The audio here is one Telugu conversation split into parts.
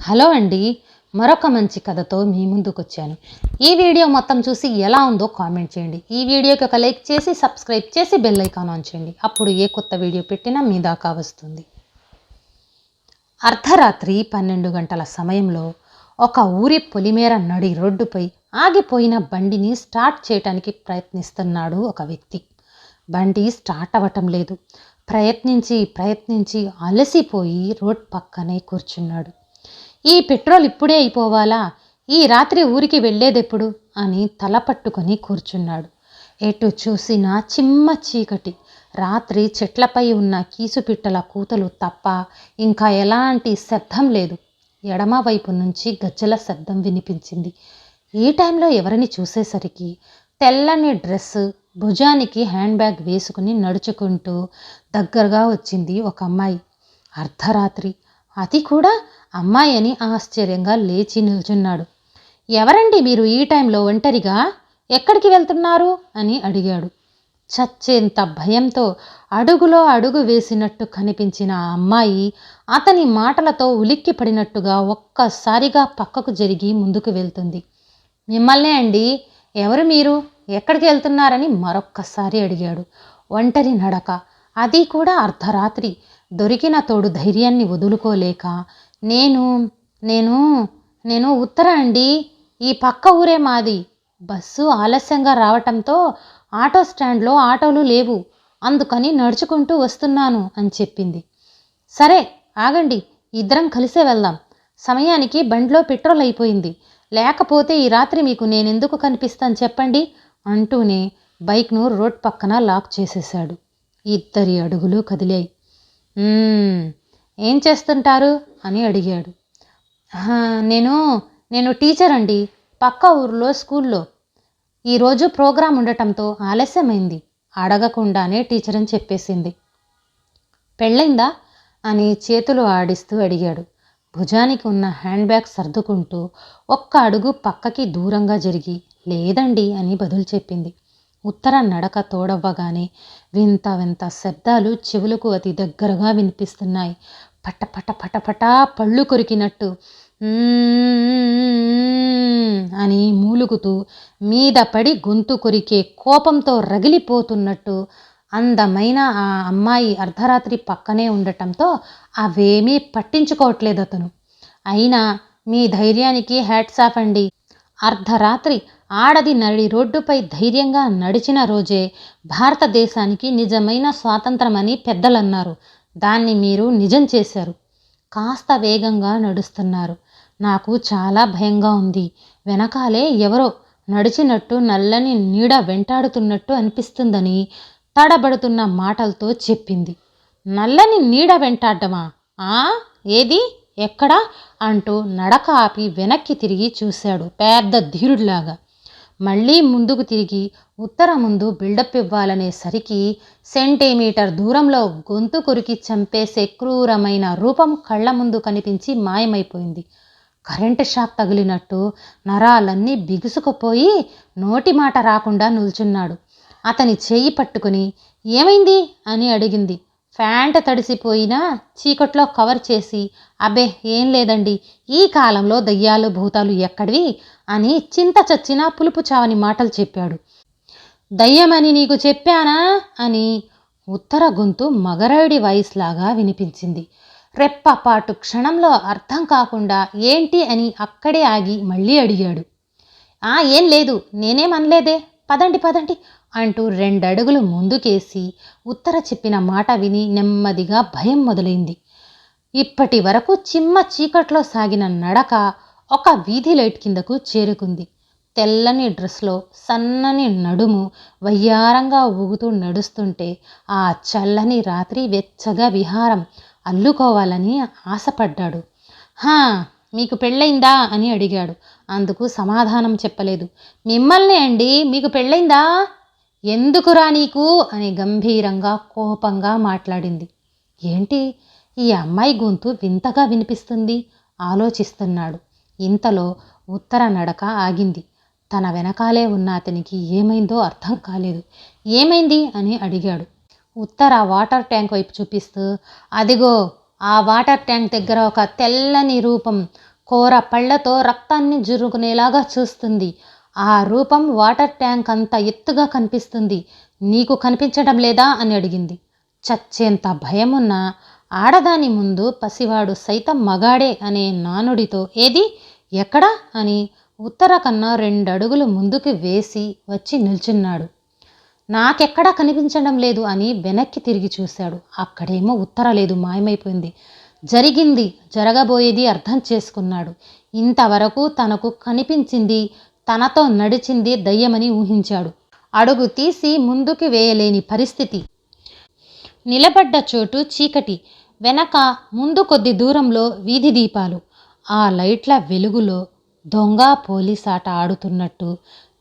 హలో అండి, మరొక మంచి కథతో మీ ముందుకు వచ్చాను. ఈ వీడియో మొత్తం చూసి ఎలా ఉందో కామెంట్ చేయండి. ఈ వీడియోకి ఒక లైక్ చేసి సబ్స్క్రైబ్ చేసి బెల్ ఐకాన్ ఆన్ చేయండి. అప్పుడు ఏ కొత్త వీడియో పెట్టినా మీ దాకా వస్తుంది. అర్ధరాత్రి 12 గంటల సమయంలో ఒక ఊరి పొలిమేర నడి రోడ్డుపై ఆగిపోయిన బండిని స్టార్ట్ చేయడానికి ప్రయత్నిస్తున్నాడు ఒక వ్యక్తి. బండి స్టార్ట్ అవ్వటం లేదు. ప్రయత్నించి అలసిపోయి రోడ్ పక్కనే కూర్చున్నాడు. ఈ పెట్రోల్ ఇప్పుడే అయిపోవాలా, ఈ రాత్రి ఊరికి వెళ్ళేదెప్పుడు అని తల పట్టుకొని కూర్చున్నాడు. ఎటు చూసినా చిమ్మ చీకటి. రాత్రి చెట్లపై ఉన్న కీసుపిట్టల కూతలు తప్ప ఇంకా ఎలాంటి శబ్దం లేదు. ఎడమవైపు నుంచి గజ్జల శబ్దం వినిపించింది. ఈ టైంలో ఎవరిని చూసేసరికి తెల్లని డ్రెస్సు, భుజానికి హ్యాండ్ బ్యాగ్ వేసుకుని నడుచుకుంటూ దగ్గరగా వచ్చింది ఒక అమ్మాయి. అర్ధరాత్రి, అది కూడా అమ్మాయి అని ఆశ్చర్యంగా లేచి నిల్చున్నాడు. ఎవరండి మీరు ఈ టైంలో ఒంటరిగా, ఎక్కడికి వెళ్తున్నారు అని అడిగాడు. చచ్చేంత భయంతో అడుగులో అడుగు వేసినట్టు కనిపించిన ఆ అమ్మాయి అతని మాటలతో ఉలిక్కి పడినట్టుగా ఒక్కసారిగా పక్కకు జరిగి ముందుకు వెళ్తుంది. మిమ్మల్నే అండి, ఎవరు మీరు, ఎక్కడికి వెళ్తున్నారని మరొక్కసారి అడిగాడు. ఒంటరి నడక, అది కూడా అర్ధరాత్రి. దొరికిన తోడు ధైర్యాన్ని వదులుకోలేక నేను నేను నేను ఉత్తర అండి, ఈ పక్క ఊరే మాది. బస్సు ఆలస్యంగా రావటంతో ఆటో స్టాండ్లో ఆటోలు లేవు, అందుకని నడుచుకుంటూ వస్తున్నాను అని చెప్పింది. సరే ఆగండి, ఇద్దరం కలిసే వెళ్దాం. సమయానికి బండిలో పెట్రోల్ అయిపోయింది. లేకపోతే ఈ రాత్రి మీకు నేనెందుకు కనిపిస్తాను చెప్పండి అంటూనే బైక్ను రోడ్ పక్కన లాక్ చేసేశాడు. ఇద్దరి అడుగులు కదిలాయి. ఏం చేస్తుంటారు అని అడిగాడు. నేను టీచర్ అండి, పక్క ఊరిలో స్కూల్లో. ఈరోజు ప్రోగ్రాం ఉండటంతో ఆలస్యమైంది. అడగకుండానే టీచర్ అని చెప్పేసింది. పెళ్ళైందా అని చేతులు ఆడిస్తూ అడిగాడు. భుజానికి ఉన్న హ్యాండ్ బ్యాగ్ సర్దుకుంటూ ఒక్క అడుగు పక్కకి దూరంగా జరిగి లేదండి అని బదులు చెప్పింది. ఉత్తర నడక తోడవ్వగానే వింత వింత శబ్దాలు చెవులకు అతి దగ్గరగా వినిపిస్తున్నాయి. పట పట పట పట పళ్ళు కొరికినట్టు అని మూలుగుతూ మీద పడి గొంతు కొరికే కోపంతో రగిలిపోతున్నట్టు. అందమైన ఆ అమ్మాయి అర్ధరాత్రి పక్కనే ఉండటంతో అవేమీ పట్టించుకోవట్లేదు అతను. అయినా మీ ధైర్యానికి హ్యాట్స్ ఆఫ్ అండి. అర్ధరాత్రి ఆడది నడి రోడ్డుపై ధైర్యంగా నడిచిన రోజే భారతదేశానికి నిజమైన స్వాతంత్రమని పెద్దలన్నారు. దాన్ని మీరు నిజం చేశారు. కాస్త వేగంగా నడుస్తున్నారు. నాకు చాలా భయంగా ఉంది. వెనకాలే ఎవరో నడిచినట్టు, నల్లని నీడ వెంటాడుతున్నట్టు అనిపిస్తుందని తడబడుతున్న మాటలతో చెప్పింది. నల్లని నీడ వెంటాడ్డమా? ఏది, ఎక్కడా అంటూ నడక ఆపి వెనక్కి తిరిగి చూశాడు పెద్ద ధీరుడిలాగా. మళ్ళీ ముందుకు తిరిగి ఉత్తర ముందు బిల్డప్ ఇవ్వాలనేసరికి సెంటీమీటర్ దూరంలో గొంతు కొరికి చంపేసే క్రూరమైన రూపం కళ్ళ ముందు కనిపించి మాయమైపోయింది. కరెంటు షాక్ తగిలినట్టు నరాలన్నీ బిగుసుకుపోయి నోటి మాట రాకుండా నిల్చున్నాడు. అతని చేయి పట్టుకుని ఏమైంది అని అడిగింది. ప్యాంట్ తడిసిపోయినా చీకట్లో కవర్ చేసి అబ్బే ఏం లేదండి, ఈ కాలంలో దయ్యాలు భూతాలు ఎక్కడివి అని చింత చచ్చినా పులుపు చావని మాటలు చెప్పాడు. దయ్యమని నీకు చెప్పానా అని ఉత్తర గొంతు మగరాయుడి వాయిస్ లాగా వినిపించింది. రెప్పపాటు క్షణంలో అర్థం కాకుండా ఏంటి అని అక్కడే ఆగి మళ్ళీ అడిగాడు. ఏం లేదు, నేనేమనలేదే, పదండి పదండి అంటూ 2 అడుగులు ముందుకేసి ఉత్తర చెప్పిన మాట విని నెమ్మదిగా భయం మొదలైంది. ఇప్పటి వరకు చిమ్మ చీకట్లో సాగిన నడక ఒక వీధి లైట్ కిందకు చేరుకుంది. తెల్లని డ్రెస్లో సన్నని నడుము వయ్యారంగా ఊగుతూ నడుస్తుంటే ఆ చల్లని రాత్రి వెచ్చగా విహారం అల్లుకోవాలని ఆశపడ్డాడు. మీకు పెళ్ళైందా అని అడిగాడు. అందుకు సమాధానం చెప్పలేదు. మిమ్మల్ని అండి, మీకు పెళ్ళైందా? ఎందుకురా నీకు అని గంభీరంగా కోపంగా మాట్లాడింది. ఏంటి ఈ అమ్మాయి గొంతు వింతగా వినిపిస్తుంది ఆలోచిస్తున్నాడు. ఇంతలో ఉత్తర నడక ఆగింది. తన వెనకాలే ఉన్న అతనికి ఏమైందో అర్థం కాలేదు. ఏమైంది అని అడిగాడు. ఉత్తర వాటర్ ట్యాంక్ వైపు చూపిస్తూ, అదిగో ఆ వాటర్ ట్యాంక్ దగ్గర ఒక తెల్లని రూపం కోర పళ్లతో రక్తాన్ని జురుకునేలాగా చూస్తుంది. ఆ రూపం వాటర్ ట్యాంక్ అంత ఎత్తుగా కనిపిస్తుంది. నీకు కనిపించడం లేదా అని అడిగింది. చచ్చేంత భయమున్న ఆడదాని ముందు పసివాడు సైతం మగాడే అనే నానుడితో ఏది ఎక్కడా అని ఉత్తర కన్నా 2 అడుగులు ముందుకు వేసి వచ్చి నిల్చున్నాడు. నాకెక్కడా కనిపించడం లేదు అని వెనక్కి తిరిగి చూశాడు. అక్కడేమో ఉత్తర లేదు, మాయమైపోయింది. జరిగింది జరగబోయేది అర్థం చేసుకున్నాడు. ఇంతవరకు తనకు కనిపించింది, తనతో నడిచింది దయ్యమని ఊహించాడు. అడుగు తీసి ముందుకు వేయలేని పరిస్థితి. నిలబడ్డ చోటు చీకటి, వెనక ముందు కొద్ది దూరంలో వీధి దీపాలు. ఆ లైట్ల వెలుగులో దొంగ పోలీసాట ఆడుతున్నట్టు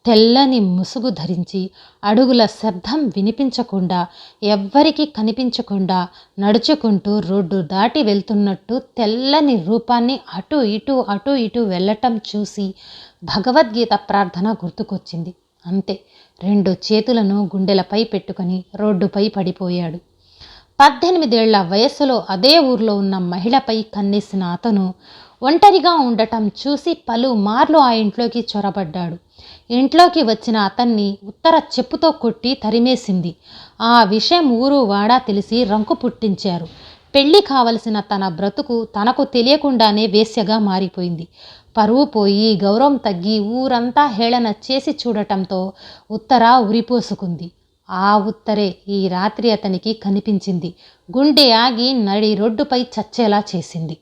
తెల్లని ముసుగు ధరించి అడుగుల శబ్దం వినిపించకుండా ఎవ్వరికీ కనిపించకుండా నడుచుకుంటూ రోడ్డు దాటి వెళ్తున్నట్టు తెల్లని రూపాన్ని అటు ఇటు వెళ్ళటం చూసి భగవద్గీత ప్రార్థన గుర్తుకొచ్చింది. అంతే, 2 చేతులను గుండెలపై పెట్టుకొని రోడ్డుపై పడిపోయాడు. 18 ఏళ్ల వయస్సులో అదే ఊర్లో ఉన్న మహిళపై కన్నేసిన అతను ఒంటరిగా ఉండటం చూసి పలుమార్లు ఆ ఇంట్లోకి చొరబడ్డాడు. ఇంట్లోకి వచ్చిన అతన్ని ఉత్తర చెప్పుతో కొట్టి తరిమేసింది. ఆ విషయం ఊరు వాడా తెలిసి రంకు పుట్టించారు. పెళ్లి కావలసిన తన బ్రతుకు తనకు తెలియకుండానే వేశ్యగా మారిపోయింది. పరువు పోయి గౌరవం తగ్గి ఊరంతా హేళన చేసి చూడటంతో ఉత్తర ఉరిపోసుకుంది. ఆ ఉత్తరే ఈ రాత్రి అతనికి కనిపించింది. గుండె ఆగి నడి రోడ్డుపై చచ్చేలా చేసింది.